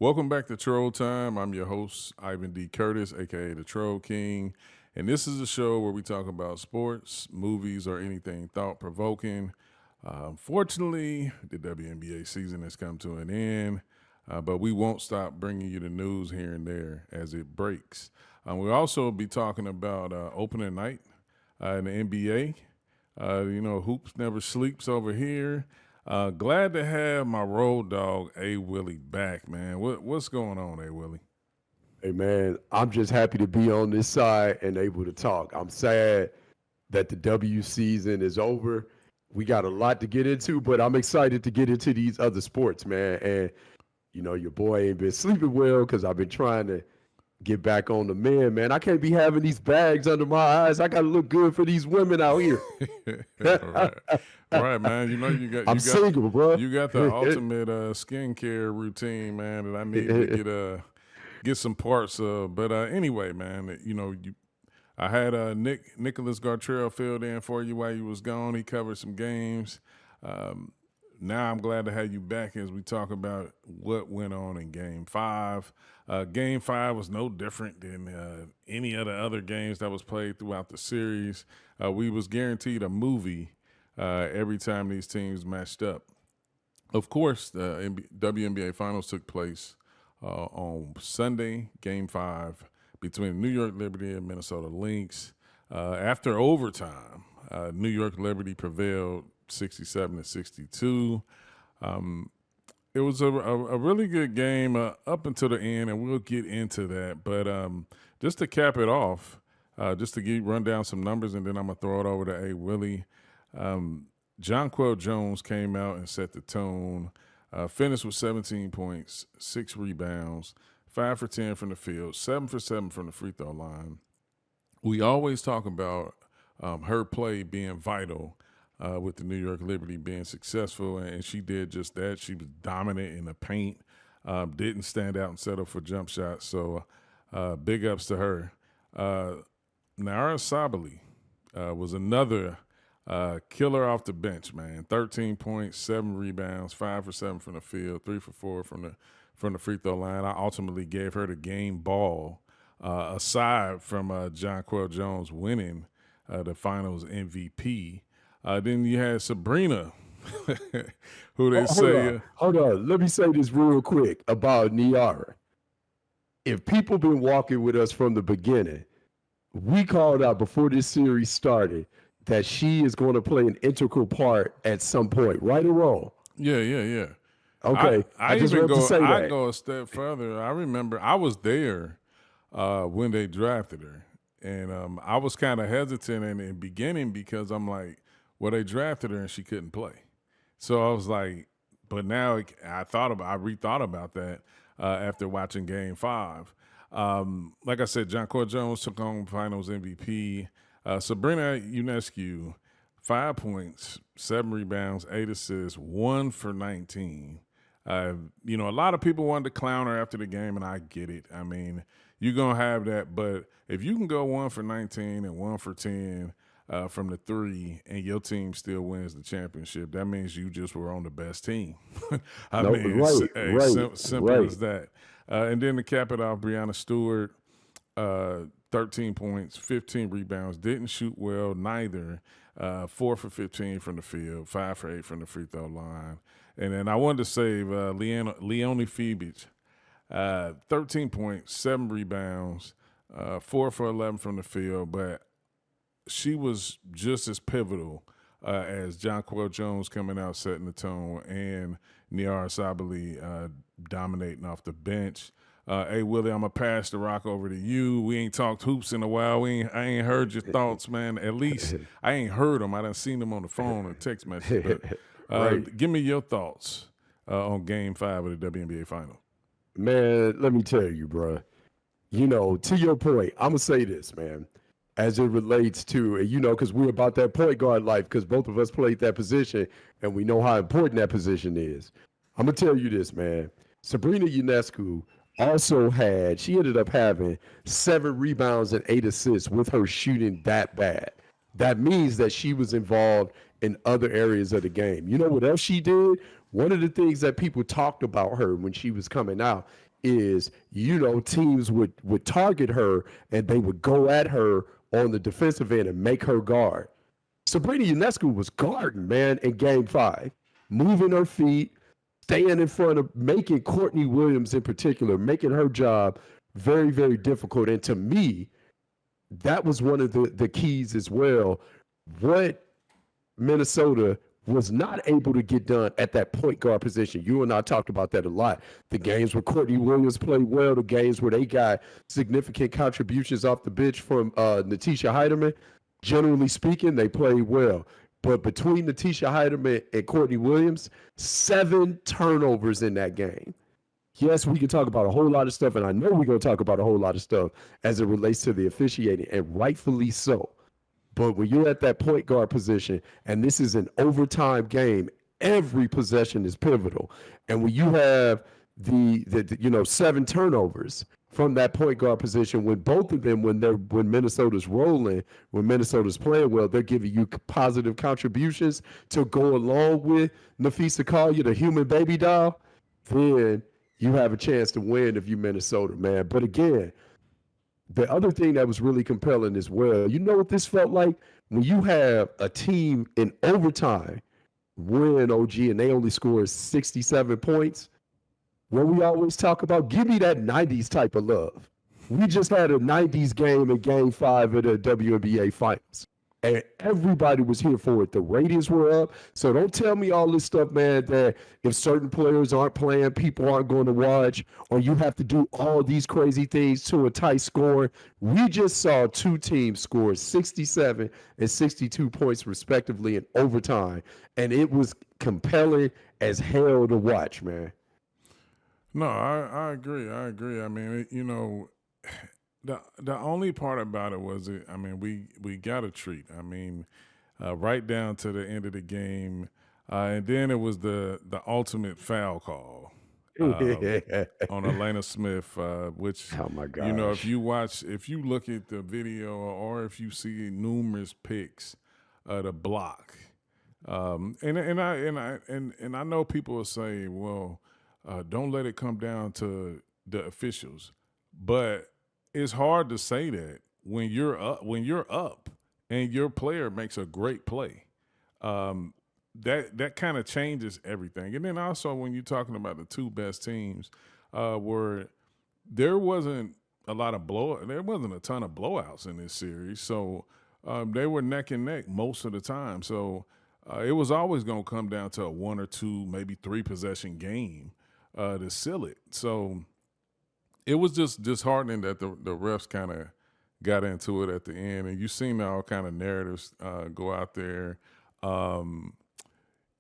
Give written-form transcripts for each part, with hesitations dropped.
Welcome back to Troll Time. I'm your host, Ivan D. Curtis, aka the Troll King. And this is a show where we talk about sports, movies, or anything thought provoking. Unfortunately, the WNBA season has come to an end, but we won't stop bringing you the news here and there as it breaks. We'll also be talking about opening night in the NBA. Hoops never sleeps over here. Glad to have my road dog A Willie back, man. What's going on, A Willie? Hey man, I'm just happy to be on this side and able to talk. I'm sad that the W season is over. We got a lot to get into, but I'm excited to get into these other sports, man. And your boy ain't been sleeping well because I've been trying to get back on the men, man. I can't be having these bags under my eyes. I gotta look good for these women out here. right, right, man. I'm single, bro. You got the ultimate skincare routine, man. That I need to get some parts of. But anyway, man, I had Nicholas Gartrell filled in for you while you was gone. He covered some games. Now I'm glad to have you back as we talk about what went on in Game 5. Game 5 was no different than any of the other games that was played throughout the series. We was guaranteed a movie every time these teams matched up. Of course, the WNBA Finals took place on Sunday, Game 5, between New York Liberty and Minnesota Lynx. After overtime, New York Liberty prevailed 67-62. It was a really good game up until the end, and we'll get into that. But just to cap it off, just to run down some numbers, and then I'm going to throw it over to A. Willie. Jonquel Jones came out and set the tone, finished with 17 points, 6 rebounds, 5 for 10 from the field, 7 for 7 from the free throw line. We always talk about her play being vital with the New York Liberty being successful, and she did just that. She was dominant in the paint, didn't stand out and settle for jump shots, so big ups to her. Nara Sabali was another killer off the bench, man. 13 points, 7 rebounds, 5 for 7 from the field, 3 for 4 from the free throw line. I ultimately gave her the game ball, aside from Jonquel Jones winning the Finals MVP. Then you had Sabrina, who they say. Hold on. Let me say this real quick about Niara. If people been walking with us from the beginning, we called out before this series started that she is going to play an integral part at some point, right or wrong? Yeah. Okay. I just want to say that. I go a step further. I remember I was there when they drafted her, and I was kind of hesitant in the beginning because I'm like, well, they drafted her and she couldn't play. So I was like, but now I rethought about that after watching Game 5. Like I said, Jonquel Jones took home Finals MVP. Sabrina Ionescu, 5 points, 7 rebounds, 8 assists, 1 for 19. A lot of people wanted to clown her after the game, and I get it. I mean, you're going to have that, but if you can go 1 for 19 and 1 for 10 from the 3 and your team still wins the championship, that means you just were on the best team. Simple as that. And then to cap it off, Breanna Stewart, 13 points, 15 rebounds, didn't shoot well neither. 4 for 15 from the field, 5 for 8 from the free throw line. And then I wanted to save Leonie Fiebich, 13 points, 7 rebounds, 4 for 11 from the field, but she was just as pivotal as Jonquel Jones coming out setting the tone and Niara Sabali dominating off the bench. Hey, Willie, I'm going to pass the rock over to you. We ain't talked hoops in a while. I ain't heard your thoughts, man. At least I ain't heard them. I done seen them on the phone or text message. But give me your thoughts on Game 5 of the WNBA Finals. Man, let me tell you, bro. To your point, I'm going to say this, man, as it relates to, because we're about that point guard life, because both of us played that position, and we know how important that position is. I'm going to tell you this, man. Sabrina Ionescu she ended up having 7 rebounds and 8 assists with her shooting that bad. That means that she was involved in other areas of the game. You know what else she did? One of the things that people talked about her when she was coming out is, teams would target her and they would go at her on the defensive end and make her guard. Sabrina Ionescu was guarding, man, in game 5, moving her feet, staying in front of, making Courtney Williams in particular, making her job very, very difficult. And to me, that was one of the keys as well. What Minnesota was not able to get done at that point guard position. You and I talked about that a lot. The games where Courtney Williams played well, the games where they got significant contributions off the bench from Natisha Heidemann, generally speaking, they played well. But between Natisha Heidemann and Courtney Williams, 7 turnovers in that game. Yes, we can talk about a whole lot of stuff, and I know we're going to talk about a whole lot of stuff as it relates to the officiating, and rightfully so. But when you're at that point guard position, and this is an overtime game, every possession is pivotal. And when you have the 7 turnovers from that point guard position, when both of them, when Minnesota's rolling, when Minnesota's playing well, they're giving you positive contributions to go along with Nafisa Collier, the human baby doll, then you have a chance to win if you Minnesota, man. But again, the other thing that was really compelling as well, you know what this felt like? When you have a team in overtime win, OG, and they only score 67 points, what we always talk about, give me that 90s type of love. We just had a 90s game in game 5 of the WNBA Finals. And everybody was here for it. The ratings were up. So don't tell me all this stuff, man, that if certain players aren't playing, people aren't going to watch, or you have to do all these crazy things to a tight score. We just saw 2 teams score 67 and 62 points respectively in overtime. And it was compelling as hell to watch, man. No, I agree. I agree. I mean, the only part about it was we got a treat. I mean, right down to the end of the game, and then it was the ultimate foul call on Elena Smith, which Oh my if gosh. if you look at the video or if you see numerous pics, the block, and I know people will say, well, don't let it come down to the officials, but it's hard to say that when you're up and your player makes a great play. That kind of changes everything. And then also when you're talking about the 2 best teams, where there wasn't a ton of blowouts in this series. So they were neck and neck most of the time. So it was always going to come down to a 1 or 2, maybe 3 possession game to seal it. So it was just disheartening that the refs kind of got into it at the end, and you seen all kind of narratives go out there.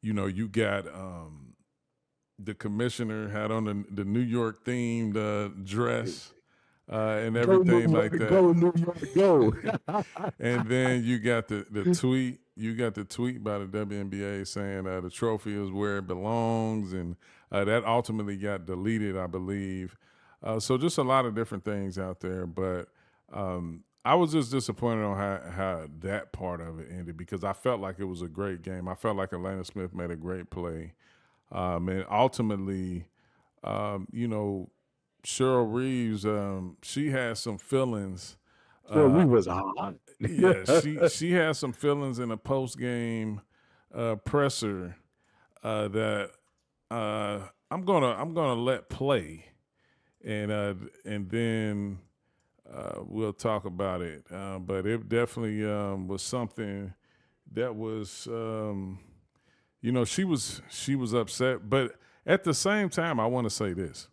You got the commissioner had on the New York themed dress and everything like that. Go New York, go. And then you got the tweet. You got the tweet by the WNBA saying the trophy is where it belongs, and that ultimately got deleted, I believe. So just a lot of different things out there, but I was just disappointed on how that part of it ended because I felt like it was a great game. I felt like Elena Smith made a great play, and ultimately, Cheryl Reeves, she had some feelings. We was hot. Yeah, she had some feelings in a post game presser that I'm gonna let play. And then we'll talk about it. But it definitely was something that was, she was upset. But at the same time, I want to say this: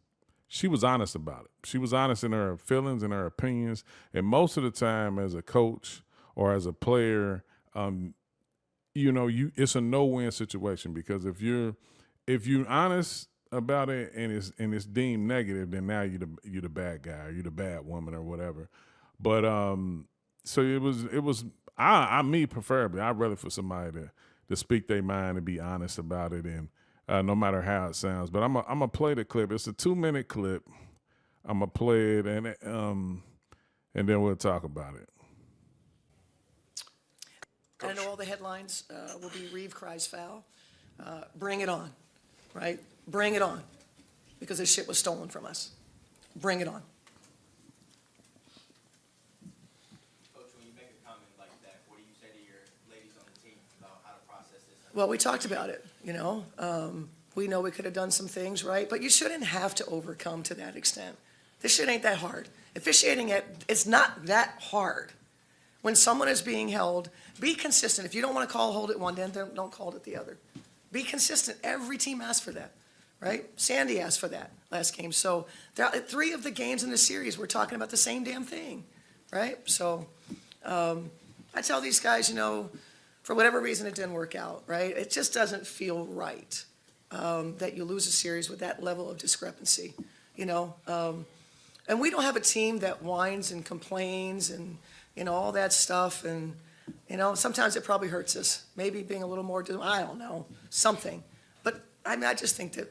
she was honest about it. She was honest in her feelings and her opinions. And most of the time, as a coach or as a player, it's a no-win situation because if you're honest about it and it's deemed negative, then now you're the bad guy or you're the bad woman or whatever. But so it was me preferably, I'd rather for somebody to speak their mind and be honest about it, and no matter how it sounds. But I'm gonna play the clip. It's a 2-minute clip. I'm gonna play it and then we'll talk about it. I know all the headlines will be Reeve cries foul. Bring it on, right? Bring it on, because this shit was stolen from us. bring it on. Coach, when you make a comment like that, what do you say to your ladies on the team about how to process this? Well, we talked about it, we know we could have done some things right, but you shouldn't have to overcome to that extent. This shit ain't that hard. Officiating it's not that hard. When someone is being held, be consistent. If you don't want to hold it one, then don't call it the other. Be consistent. Every team asked for that, right? Sandy asked for that last game. So 3 of the games in the series, we're talking about the same damn thing, right? So I tell these guys, for whatever reason it didn't work out, right? It just doesn't feel right that you lose a series with that level of discrepancy, and we don't have a team that whines and complains and, all that stuff. And, sometimes it probably hurts us. Maybe being a little more, I don't know, something. But I just think that,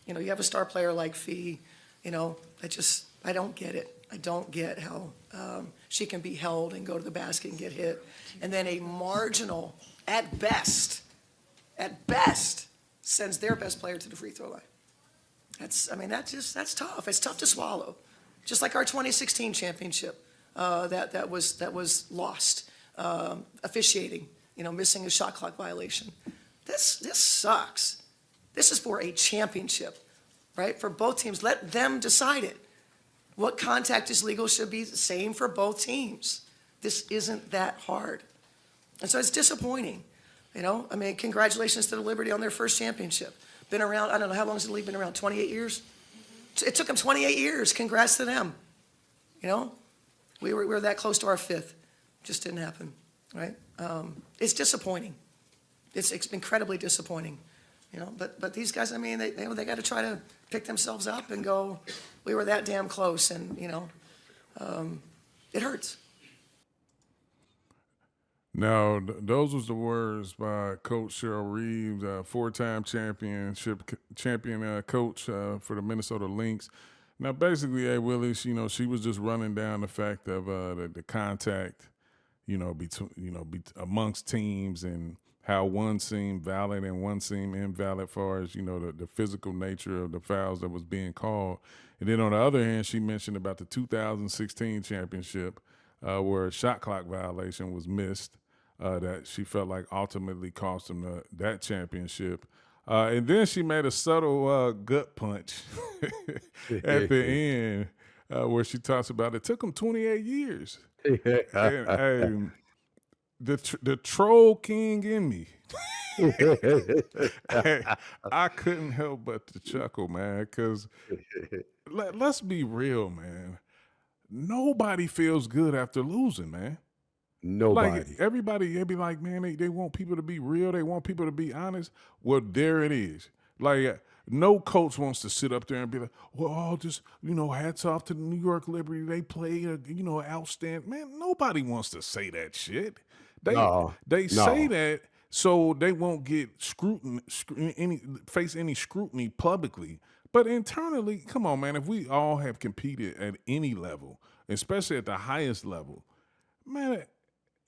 you have a star player like Fee, I don't get it. I don't get how she can be held and go to the basket and get hit. And then a marginal, at best, sends their best player to the free throw line. That's tough. It's tough to swallow. Just like our 2016 championship that was lost, officiating, missing a shot clock violation. This sucks. This is for a championship, right? For both teams. Let them decide it. What contact is legal should be the same for both teams. This isn't that hard. And so it's disappointing. Congratulations to the Liberty on their first championship. Been around, I don't know, how long has the league been around? 28 years? It took them 28 years. Congrats to them. We were that close to our 5th. Just didn't happen, right? It's disappointing. It's incredibly disappointing, But these guys, they got to try to pick themselves up and go, we were that damn close, and, it hurts. Now, those was the words by Coach Cheryl Reeves, 4-time champion coach for the Minnesota Lynx. Now, basically, Willie, she was just running down the fact of the contact, between amongst teams, and how one seemed valid and one seemed invalid as far as the physical nature of the fouls that was being called. And then on the other hand, she mentioned about the 2016 championship where a shot clock violation was missed. That she felt like ultimately cost them that championship. And then she made a subtle gut punch at the end where she talks about it took them 28 years. And the troll king in me, I couldn't help but to chuckle, man, because let's be real, man. Nobody feels good after losing, man. Nobody. Like everybody, they be like, man, they want people to be real. They want people to be honest. Well, there it is. Like no coach wants to sit up there and be like, well, just, hats off to the New York Liberty. They played, outstanding. Man, nobody wants to say that shit. They say that so they won't get face any scrutiny publicly. But internally, come on, man, if we all have competed at any level, especially at the highest level, man,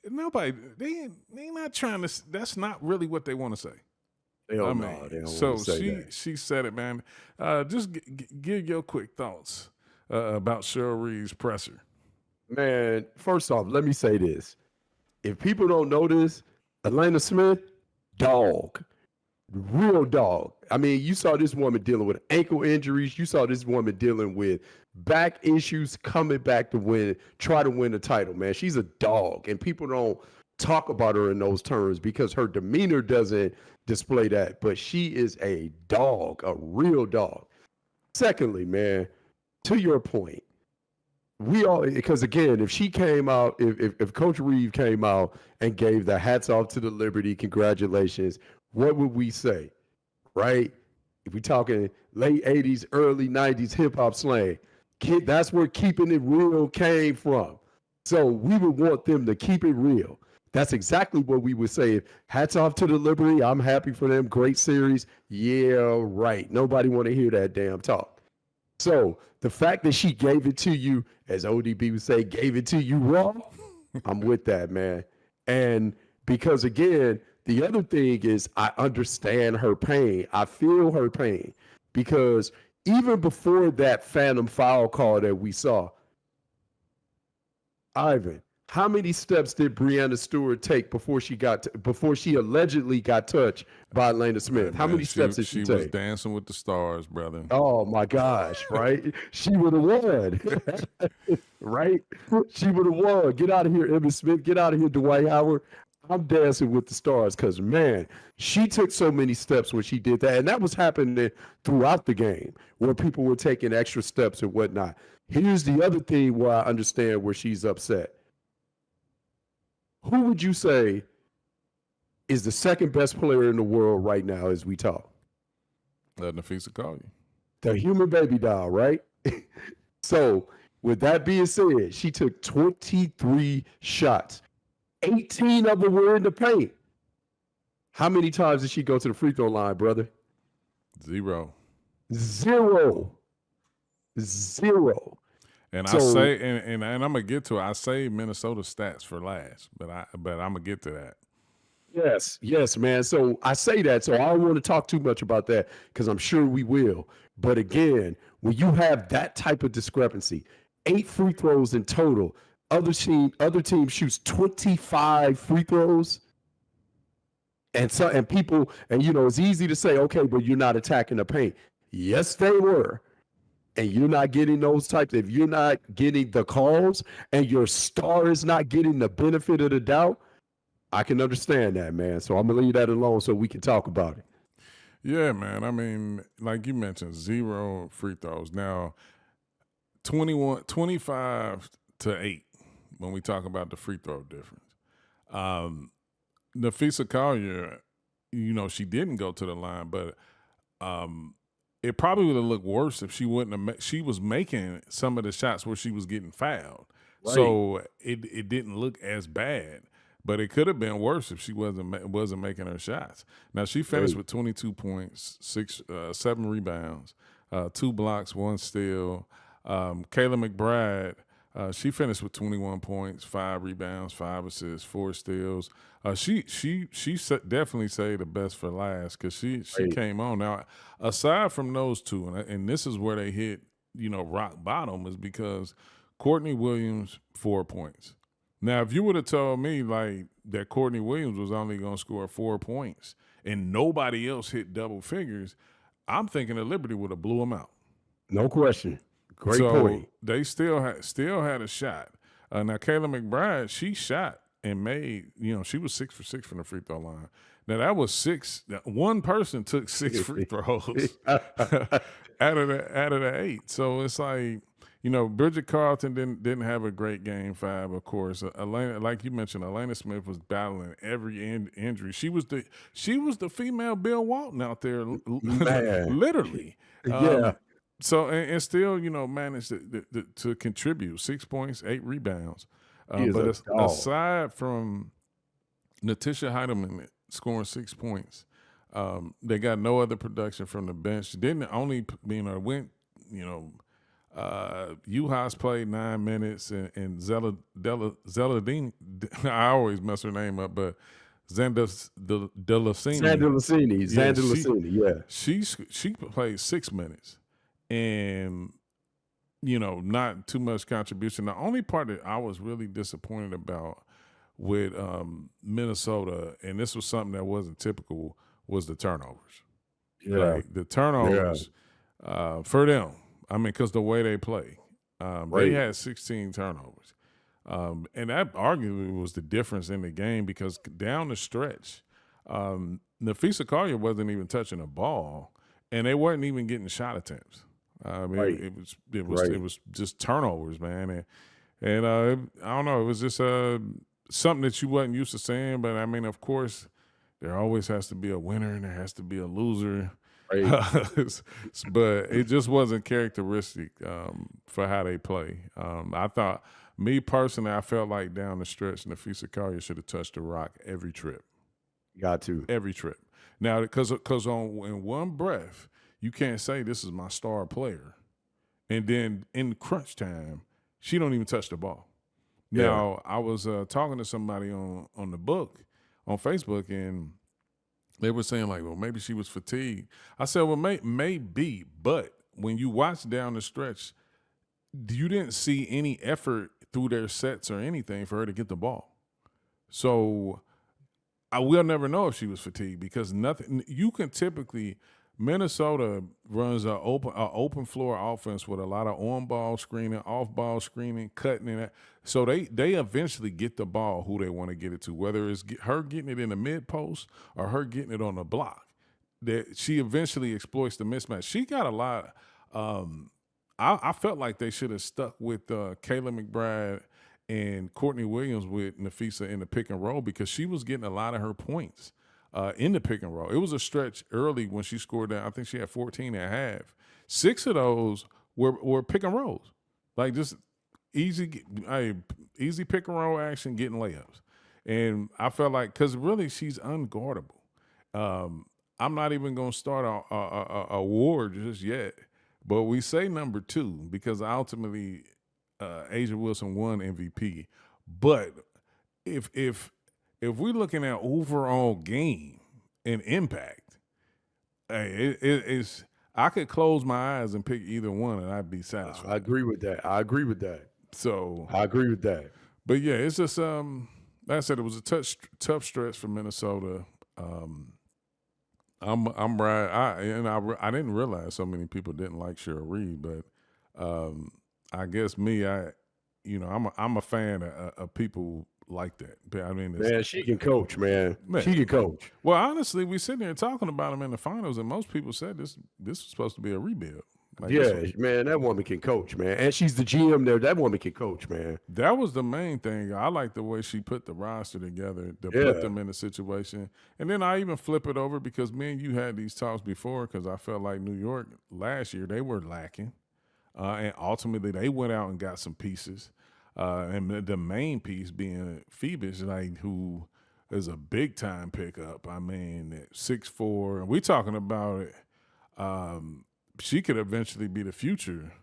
nobody, they not trying to, that's not really what they want to say. They don't want so to say that. she said it, man. Just give your quick thoughts about Cheryl Reeves' presser. Man, first off, let me say this. If people don't know this, Elena Smith, dog. Real dog. You saw this woman dealing with ankle injuries. You saw this woman dealing with back issues, coming back to try to win the title, man. She's a dog, and people don't talk about her in those terms because her demeanor doesn't display that, but she is a dog, a real dog. Secondly, man, to your point, because again, if she came out, if Coach Reeves came out and gave the hats off to the Liberty, congratulations, what would we say, right? If we talking late 80s, early 90s hip-hop slang, that's where keeping it real came from. So we would want them to keep it real. That's exactly what we would say. Hats off to the Liberty. I'm happy for them. Great series. Yeah, right. Nobody want to hear that damn talk. So the fact that she gave it to you, as ODB would say, gave it to you raw, I'm with that, man. And because, again, the other thing is I understand her pain. I feel her pain because even before that phantom foul call that we saw, Ivan, how many steps did Breanna Stewart take before she allegedly got touched by Elena Smith? How many steps did she She was take? dancing with the stars, brother. Oh my gosh, right? She would have won. Right? She would have won. Get out of here, Emmitt Smith. Get out of here, Dwight Howard. I'm dancing with the stars because, man, she took so many steps when she did that. And that was happening throughout the game where people were taking extra steps and whatnot. Here's the other thing where I understand where she's upset. Who would you say is the second best player in the world right now as we talk? Nafisa Collier. The human baby doll, right? So, with that being said, she took 23 shots. 18 of them were in the paint. How many times did she go to the free throw line, brother? 0. 0. And So- I say, and I'm gonna get to it. I say Minnesota stats for last, but I'm gonna get to that. Yes, man. So I say that, so I don't want to talk too much about that because I'm sure we will. But again, when you have that type of discrepancy, 8 free throws in total, other team shoots 25 free throws. And people, it's easy to say, okay, but you're not attacking the paint. Yes, they were. And you're not getting those types, if you're not getting the calls and your star is not getting the benefit of the doubt, I can understand that, man. So I'm going to leave that alone so we can talk about it. Yeah, man. I mean, like you mentioned, 0 free throws. Now, 25 to 8 when we talk about the free throw difference. Nafisa Collier, she didn't go to the line, but it probably would have looked worse if she wouldn't have. She was making some of the shots where she was getting fouled, Right. so it didn't look as bad. But it could have been worse if she wasn't making her shots. Now she finished with 22 points, 7 rebounds, 2 blocks, 1 steal. Kayla McBride, she finished with 21 points, 5 rebounds, 5 assists, 4 steals. She definitely saved the best for last because she came on. Now, aside from those two, and this is where they hit rock bottom, is because Courtney Williams 4 points. Now, if you would have told me like that Courtney Williams was only going to score 4 points and nobody else hit double figures, I'm thinking that Liberty would have blew them out. No question. Great So point. they still had a shot. Now Kayla McBride, she shot and made. She was 6 for 6 from the free throw line. Now that was 6. One person took 6 free throws out of the 8. So it's like. Bridget Carlton didn't have a great game 5, of course. Elena, like you mentioned, Elena Smith was battling every injury. She was the female Bill Walton out there, literally. Yeah. So and still, managed to contribute 6 points, 8 rebounds. But aside from Natisha Heidemann scoring 6 points, they got no other production from the bench. Didn't only went Uhas played 9 minutes, and Zeladine, I always mess her name up, but Zandalasini, yeah. She played 6 minutes, and not too much contribution. The only part that I was really disappointed about with Minnesota, and this was something that wasn't typical, was the turnovers. Yeah. Like, the turnovers for them. I mean, because the way they play, they had 16 turnovers. And that arguably was the difference in the game because down the stretch, Nafisa Collier wasn't even touching the ball, and they weren't even getting shot attempts. It was just turnovers, man. And I don't know, it was just something that you wasn't used to seeing. But, I mean, of course, there always has to be a winner and there has to be a loser. But it just wasn't characteristic for how they play. I thought, me personally, I felt like down the stretch, Nafisa Collier should have touched the rock every trip. Got to. Every trip. Now, because in one breath, you can't say this is my star player, and then in crunch time, she don't even touch the ball. Yeah. Now, I was talking to somebody on the book on Facebook, and they were saying, like, well, maybe she was fatigued. I said, well, maybe, but when you watch down the stretch, you didn't see any effort through their sets or anything for her to get the ball. So I will never know if she was fatigued because nothing. You can typically Minnesota runs a open floor offense with a lot of on ball screening, off ball screening, cutting and that. So they eventually get the ball who they want to get it to, whether it's her getting it in the mid post or her getting it on the block. That she eventually exploits the mismatch. She got a lot. I felt like they should have stuck with Kayla McBride and Courtney Williams with Nafisa in the pick and roll because she was getting a lot of her points in the pick and roll. It was a stretch early when she scored that. I think she had 14 and a half. 6 of those were pick and rolls, like just easy pick and roll action, getting layups. And I felt like because really she's unguardable. I'm not even going to start a war just yet, but we say number 2 because ultimately Asia Wilson won MVP. But if we're looking at overall game and impact, it's I could close my eyes and pick either one and I'd be satisfied. I agree with that. So I agree with that. But yeah, it's just like I said, it was a tough stretch for Minnesota. I'm right. I didn't realize so many people didn't like Cheryl Reed, but I guess I'm a fan of people like that. I mean, Man, she can coach, man. She can coach. Well, honestly, we sitting here talking about them in the finals, and most people said this was supposed to be a rebuild. Like, man, that woman can coach, man. And she's the GM there. That woman can coach, man. That was the main thing. I like the way she put the roster together to put them in a situation. And then I even flip it over because me and you had these talks before because I felt like New York last year, they were lacking. And ultimately, they went out and got some pieces. And the main piece being Phoebus, like, who is a big-time pickup. I mean, at 6'4", and we're talking about it. She could eventually be the future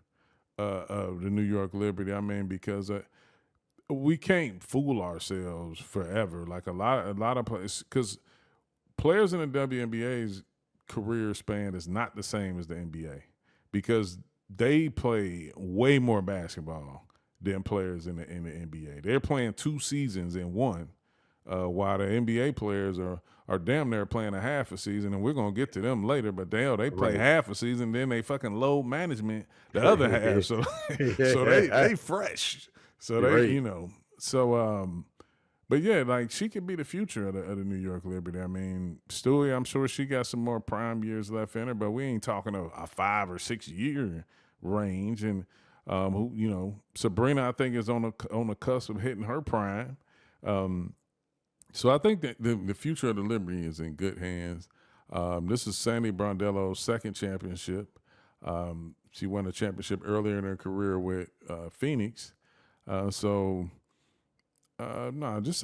of the New York Liberty. I mean, because we can't fool ourselves forever. Like a lot of players, because players in the WNBA's career span is not the same as the NBA because they play way more basketball than players in the NBA. They're playing 2 seasons in one, while the NBA players are damn near playing a half a season, and we're gonna get to them later. But they play half a season, then they fucking load management the other half. So they fresh. So they but yeah, like she could be the future of the New York Liberty. I mean, Stewie, I'm sure she got some more prime years left in her, but we ain't talking a 5 or 6 year range. And Sabrina, I think, is on the cusp of hitting her prime. So I think that the future of the Liberty is in good hands. This is Sandy Brondello's second championship. She won a championship earlier in her career with Phoenix. Just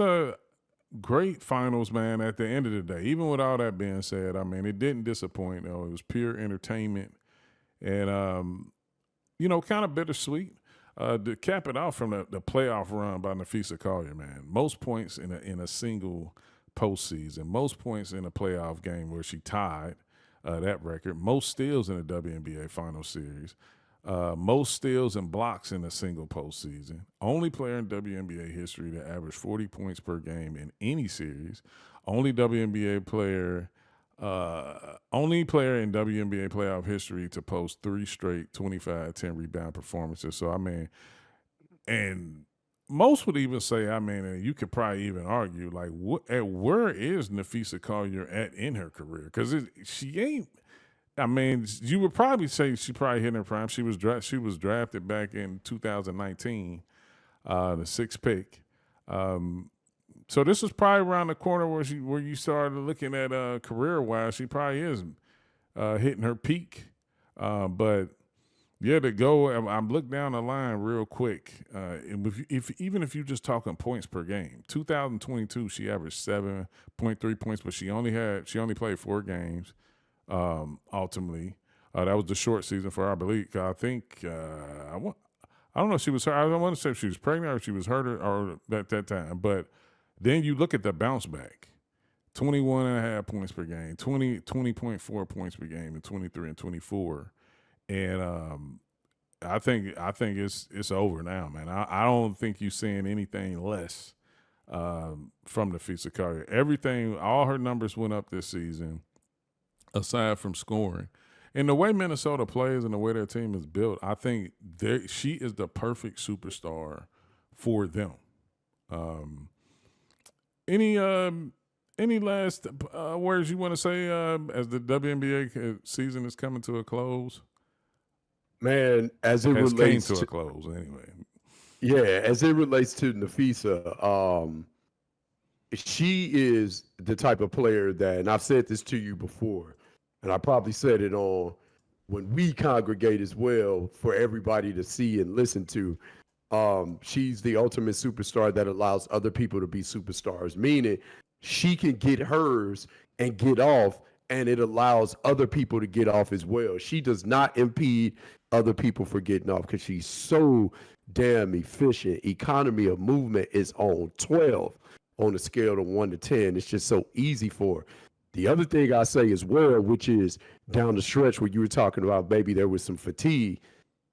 a great finals, man, at the end of the day. Even with all that being said, I mean, it didn't disappoint. It was pure entertainment and, kind of bittersweet. To cap it off from the playoff run by Nafisa Collier, man. Most points in a single postseason. Most points in a playoff game where she tied that record. Most steals in the WNBA Finals Series. Most steals and blocks in a single postseason. Only player in WNBA history to average 40 points per game in any series. Only WNBA player in WNBA playoff history to post 3 straight 25, 10 rebound performances. So, I mean, and most would even say, I mean, and you could probably even argue, like, where is Nafisa Collier at in her career? Because she ain't. I mean, you would probably say she probably hit her prime. She was drafted back in 2019, the 6th pick. So this was probably around the corner where you started looking at career-wise. She probably is hitting her peak. But yeah, to go, I'm looking down the line real quick. Even if you're just talking points per game, 2022 she averaged 7.3 points, but she only played 4 games. Ultimately, that was the short season for her, I believe. I think I don't know if she was hurt. I don't want to say if she was pregnant or if she was hurt or at that time, but. Then you look at the bounce back, 21.5 points per game, 20.4 points per game in 23 and 24. and I think it's over now, man. I don't think you're seeing anything less from Nafisa Carter. Everything, all her numbers went up this season, aside from scoring. And the way Minnesota plays and the way their team is built, I think she is the perfect superstar for them. Any last words you want to say as the WNBA season is coming to a close? Man, as it Has came relates to to a close anyway. yeah, as it relates to Nafisa, she is the type of player that, and I've said this to you before, and I probably said it on when we congregate as well for everybody to see and listen to. She's the ultimate superstar that allows other people to be superstars, meaning she can get hers and get off, and it allows other people to get off as well. She does not impede other people for getting off because she's so damn efficient. Economy of movement is on 12 on a scale of 1 to 10. It's just so easy for her. The other thing I say as well, which is down the stretch where you were talking about maybe there was some fatigue,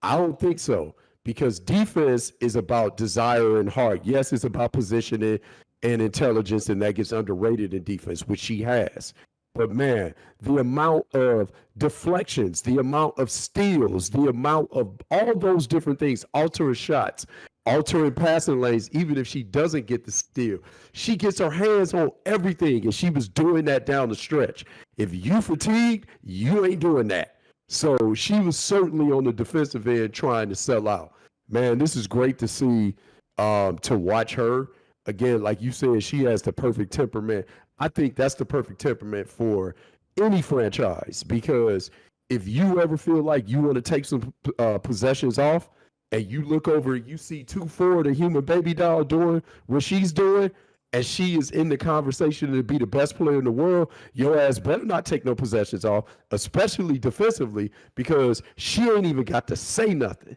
I don't think so, because defense is about desire and heart. Yes, it's about positioning and intelligence, and that gets underrated in defense, which she has. But man, the amount of deflections, the amount of steals, the amount of all those different things, altering shots, altering passing lanes, even if she doesn't get the steal, she gets her hands on everything, and she was doing that down the stretch. If you fatigued, you ain't doing that. So she was certainly on the defensive end trying to sell out. Man, this is great to see, to watch her. Again, like you said, she has the perfect temperament. I think that's the perfect temperament for any franchise, because if you ever feel like you want to take some possessions off and you look over and you see 2-4, the human baby doll, doing what she's doing, and she is in the conversation to be the best player in the world, your ass better not take no possessions off, especially defensively, because she ain't even got to say nothing.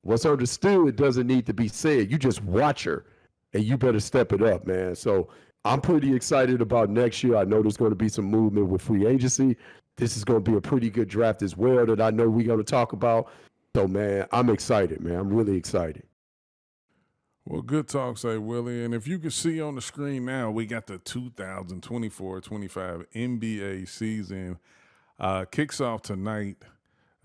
What's understood doesn't need to be said. You just watch her, and you better step it up, man. So I'm pretty excited about next year. I know there's going to be some movement with free agency. This is going to be a pretty good draft as well that I know we're going to talk about. So, man, I'm excited, man. I'm really excited. Well, good talk, say Willie. And if you can see on the screen now, we got the 2024-25 NBA season kicks off tonight,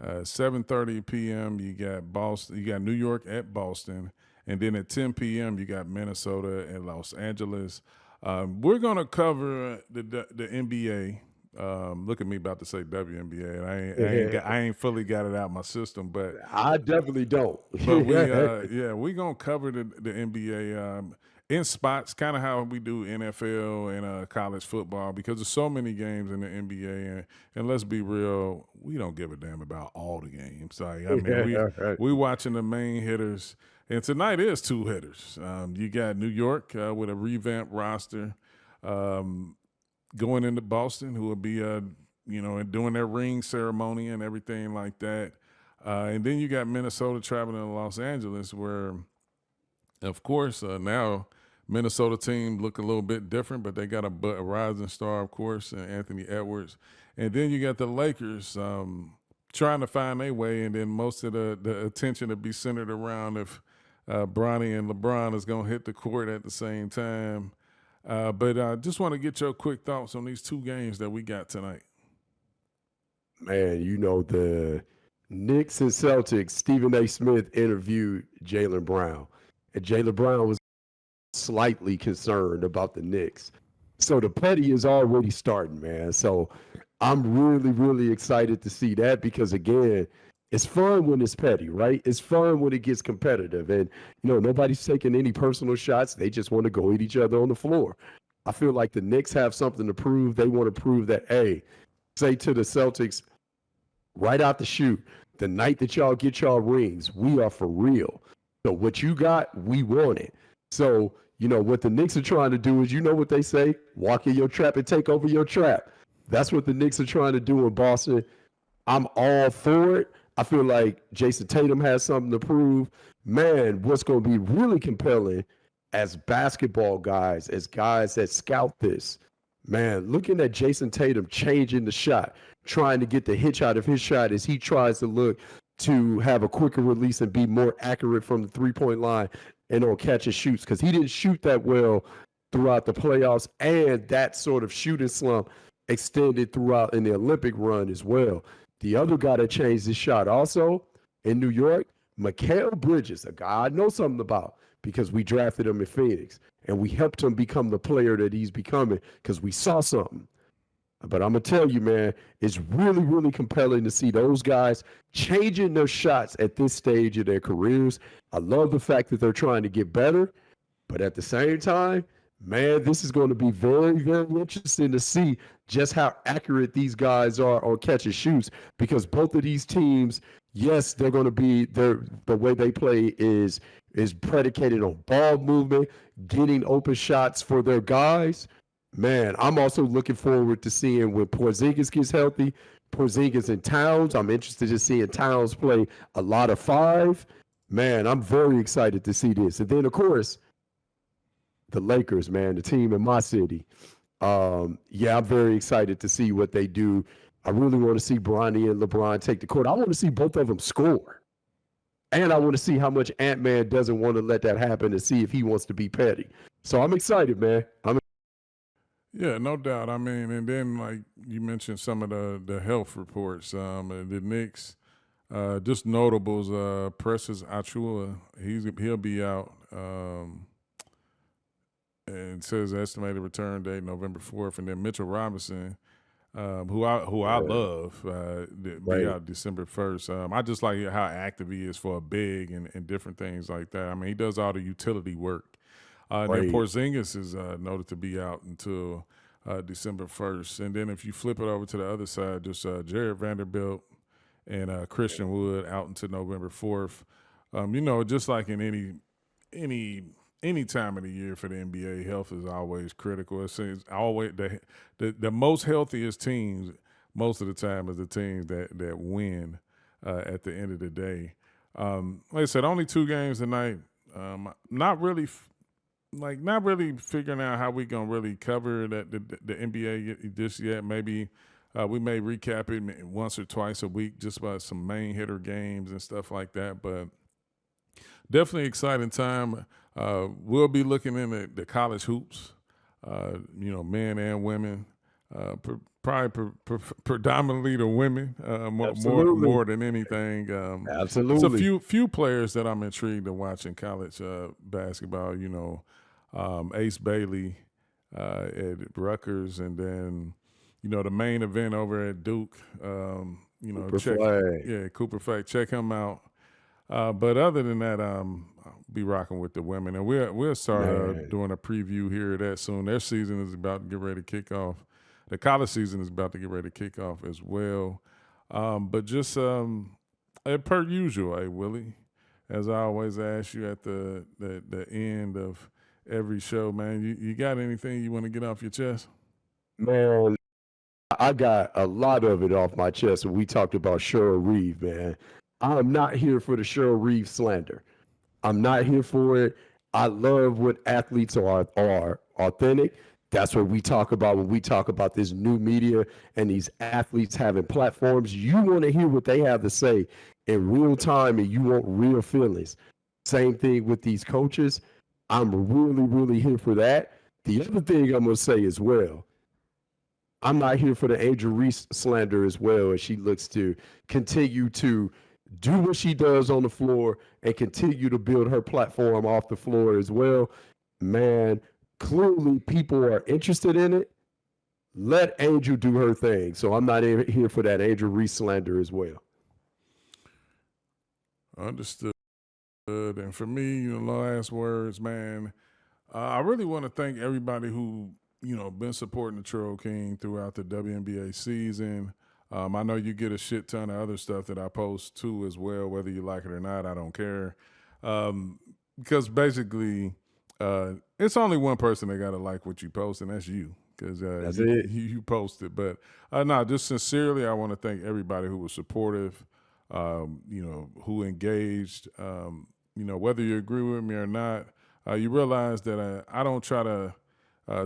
7:30 p.m. You got Boston, you got New York at Boston, and then at 10 p.m. you got Minnesota and Los Angeles. We're gonna cover the NBA. Look at me about to say WNBA. I ain't fully got it out my system, but I definitely don't. But we gonna cover the NBA in spots, kind of how we do NFL and college football, because there's so many games in the NBA, and let's be real, we don't give a damn about all the games. Like, I mean, we watching the main hitters, and tonight is 2 hitters. You got New York with a revamped roster. Going into Boston, who will be, doing their ring ceremony and everything like that. And then you got Minnesota traveling to Los Angeles, where, of course, now Minnesota team look a little bit different, but they got a rising star, of course, Anthony Edwards. And then you got the Lakers trying to find their way, and then most of the attention to be centered around if Bronny and LeBron is going to hit the court at the same time. But I just want to get your quick thoughts on these 2 games that we got tonight. Man, the Knicks and Celtics, Stephen A. Smith interviewed Jaylen Brown, and Jaylen Brown was slightly concerned about the Knicks. So the petty is already starting, man. So I'm really, really excited to see that, because, again, it's fun when it's petty, right? It's fun when it gets competitive. And, nobody's taking any personal shots. They just want to go at each other on the floor. I feel like the Knicks have something to prove. They want to prove that, hey, say to the Celtics right out the chute, the night that y'all get y'all rings, we are for real. So what you got, we want it. So, what the Knicks are trying to do is, what they say, walk in your trap and take over your trap. That's what the Knicks are trying to do in Boston. I'm all for it. I feel like Jason Tatum has something to prove. Man, what's going to be really compelling as basketball guys, as guys that scout this, man, looking at Jason Tatum changing the shot. trying to get the hitch out of his shot as he tries to look to have a quicker release and be more accurate from the 3-point line and on catch and shoots, because he didn't shoot that well throughout the playoffs, and that sort of shooting slump extended throughout in the Olympic run as well. The other guy that changed his shot also in New York, Mikal Bridges, a guy I know something about because we drafted him in Phoenix and we helped him become the player that he's becoming because we saw something. But I'm going to tell you, man, it's really, really compelling to see those guys changing their shots at this stage of their careers. I love the fact that they're trying to get better, but at the same time, man, this is going to be very, very interesting to see just how accurate these guys are on catch and shoots, because both of these teams, yes, they're going to be the way they play is predicated on ball movement, getting open shots for their guys. Man, I'm also looking forward to seeing when Porzingis gets healthy, Porzingis and Towns. I'm interested in seeing Towns play a lot of 5. Man, I'm very excited to see this. And then, of course, the Lakers, man, the team in my city. Yeah, I'm very excited to see what they do. I really want to see Bronny and LeBron take the court. I want to see both of them score. And I want to see how much Ant-Man doesn't want to let that happen and see if he wants to be petty. So I'm excited, man. Yeah, no doubt. I mean, and then like you mentioned some of the health reports. The Knicks, just notables. Precious Achiuwa, he'll be out. And it says estimated return date November 4th, and then Mitchell Robinson, who I love, be out December 1st. I just like how active he is for a big and different things like that. I mean, he does all the utility work. And then Porzingis is noted to be out until December 1st. And then if you flip it over to the other side, just Jared Vanderbilt and Christian Wood out until November 4th. Just like in any time of the year for the NBA, health is always critical. It's always the most healthiest teams most of the time is the teams that win at the end of the day. Like I said, only 2 games tonight. Not really figuring out how we gonna really cover the NBA just yet. Maybe we may recap it once or twice a week, just about some main hitter games and stuff like that. But definitely exciting time. We'll be looking in the college hoops, men and women, predominantly the women, more than anything. Absolutely. It's a few players that I'm intrigued to watch in college basketball. Ace Bailey at Rutgers, and then the main event over at Duke. Cooper Flag. Check him out. But other than that, I'll be rocking with the women, and we'll start doing a preview here of that soon. Their season is about to get ready to kick off. The college season is about to get ready to kick off as well. But just per usual, Willie, as I always ask you at the end of every show, man, you got anything you want to get off your chest? Man, I got a lot of it off my chest when we talked about Cheryl Reeve, man. I'm not here for the Cheryl Reeve slander. I'm not here for it. I love when athletes are authentic. That's what we talk about when we talk about this new media and these athletes having platforms. You want to hear what they have to say in real time, and you want real feelings. Same thing with these coaches. I'm really, really here for that. The other thing I'm going to say as well, I'm not here for the Angel Reese slander as well, as she looks to continue to do what she does on the floor and continue to build her platform off the floor as well. Man, clearly people are interested in it. Let Angel do her thing. So I'm not here for that Angel Reese slander as well. Understood. And for me, last words, man, I really want to thank everybody who, been supporting the Troll King throughout the WNBA season. I know you get a shit ton of other stuff that I post too as well, whether you like it or not, I don't care. Because basically, it's only one person that got to like what you post, and that's you. Because you post it. But just sincerely, I want to thank everybody who was supportive, who engaged. Whether you agree with me or not, you realize that I don't try to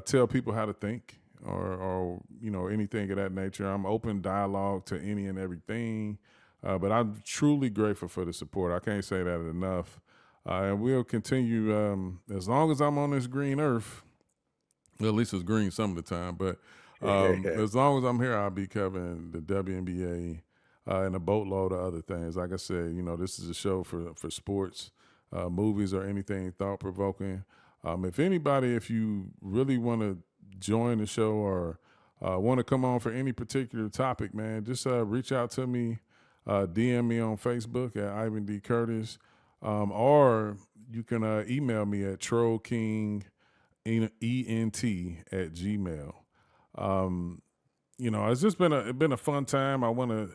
tell people how to think. or anything of that nature. I'm open dialogue to any and everything. But I'm truly grateful for the support. I can't say that enough. And we'll continue as long as I'm on this green earth. Well, at least it's green some of the time. But as long as I'm here, I'll be covering the WNBA and a boatload of other things. Like I said, this is a show for sports, movies, or anything thought-provoking. If you really want to join the show or want to come on for any particular topic, man, just reach out to me. DM me on Facebook at Ivan D. Curtis, or you can email me at trollkingent@gmail. It's just been a fun time. I want to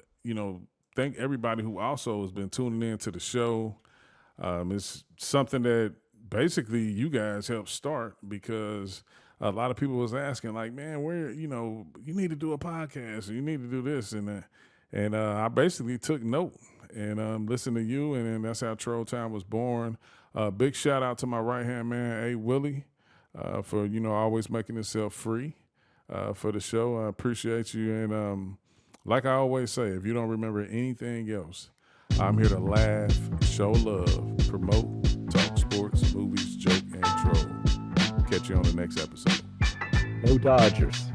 thank everybody who also has been tuning in to the show. It's something that basically you guys helped start, because a lot of people was asking, like, man, where you need to do a podcast, or you need to do this and that. And I basically took note and listened to you, and then that's how Troll Town was born. Big shout out to my right-hand man, A. Willie, for, always making himself free for the show. I appreciate you. And like I always say, if you don't remember anything else, I'm here to laugh, show love, promote, talk sports, movies, joke, and troll. Catch you on the next episode. No Dodgers.